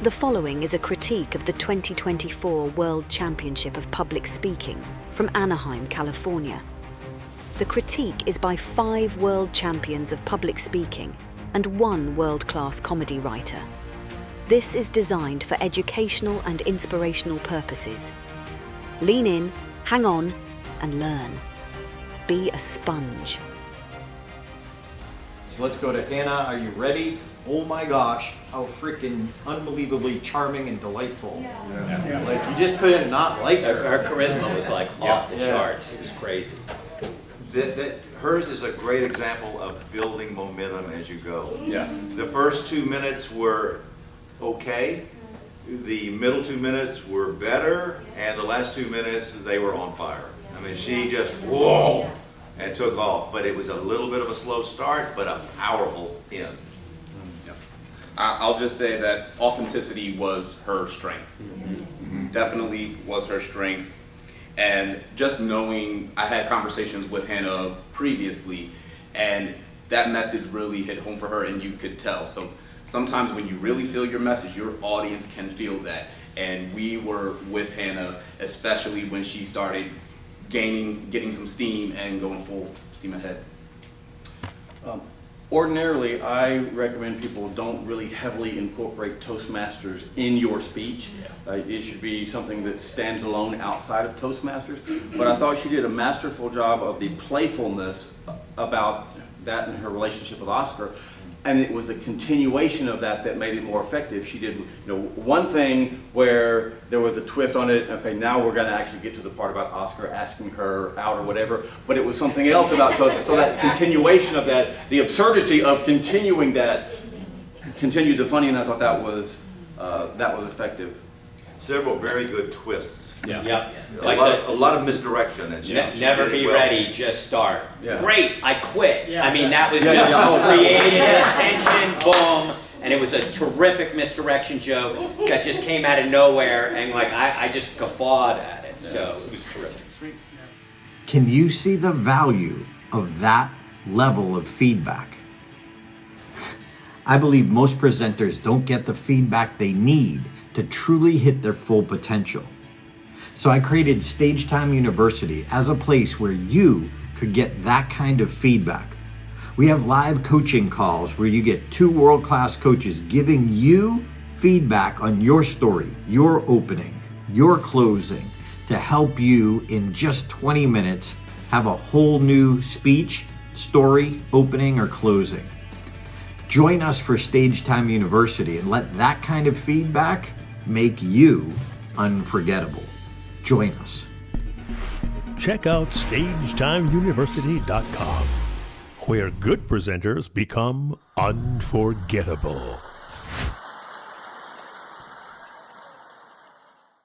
The following is a critique of the 2024 World Championship of Public Speaking from Anaheim, California. The critique is by 5 world champions of public speaking and 1 world-class comedy writer. This is designed for educational and inspirational purposes. Lean in, hang on, and learn. Be a sponge. So let's go to Hannah. Are you ready? Oh my gosh, how freaking unbelievably charming and delightful. Yeah. Like, you just couldn't not like her. Her charisma was like off the charts. It was crazy. Hers is a great example of building momentum as you go. Yeah. The first 2 minutes were okay. The middle 2 minutes were better, and the last 2 minutes they were on fire. I mean, she just whoa and took off. But it was a little bit of a slow start, but a powerful end. I'll just say that authenticity was her strength. Definitely was her strength. And just knowing, I had conversations with Hannah previously, and that message really hit home for her, and you could tell. So sometimes when you really feel your message, your audience can feel that. And we were with Hannah, especially when she started getting some steam and going full steam ahead. Ordinarily, I recommend people don't really heavily incorporate Toastmasters in your speech. It should be something that stands alone outside of Toastmasters. But I thought she did a masterful job of the playfulness about that and her relationship with Oscar. And it was the continuation of that that made it more effective. She did, one thing where there was a twist on it. Okay, now we're going to actually get to the part about Oscar asking her out or whatever. But it was something else about Toastmasters. So that continuation of that, the absurdity of continuing that, continued the funny, and I thought that was effective. Several very good twists. Yeah. Yep. A lot of misdirection. And she never did it be well. ready, just start. Yeah. Great, I quit. Yeah. I mean, that was just creative attention, boom. And it was a terrific misdirection joke that just came out of nowhere, and like I just guffawed at it. So it was terrific. Can you see the value of that level of feedback? I believe most presenters don't get the feedback they need to truly hit their full potential. So I created Stage Time University as a place where you could get that kind of feedback. We have live coaching calls where you get 2 world-class coaches giving you feedback on your story, your opening, your closing, to help you in just 20 minutes have a whole new speech, story, opening, or closing. Join us for Stage Time University and let that kind of feedback make you unforgettable. Join us. Check out StagetimeUniversity.com, where good presenters become unforgettable.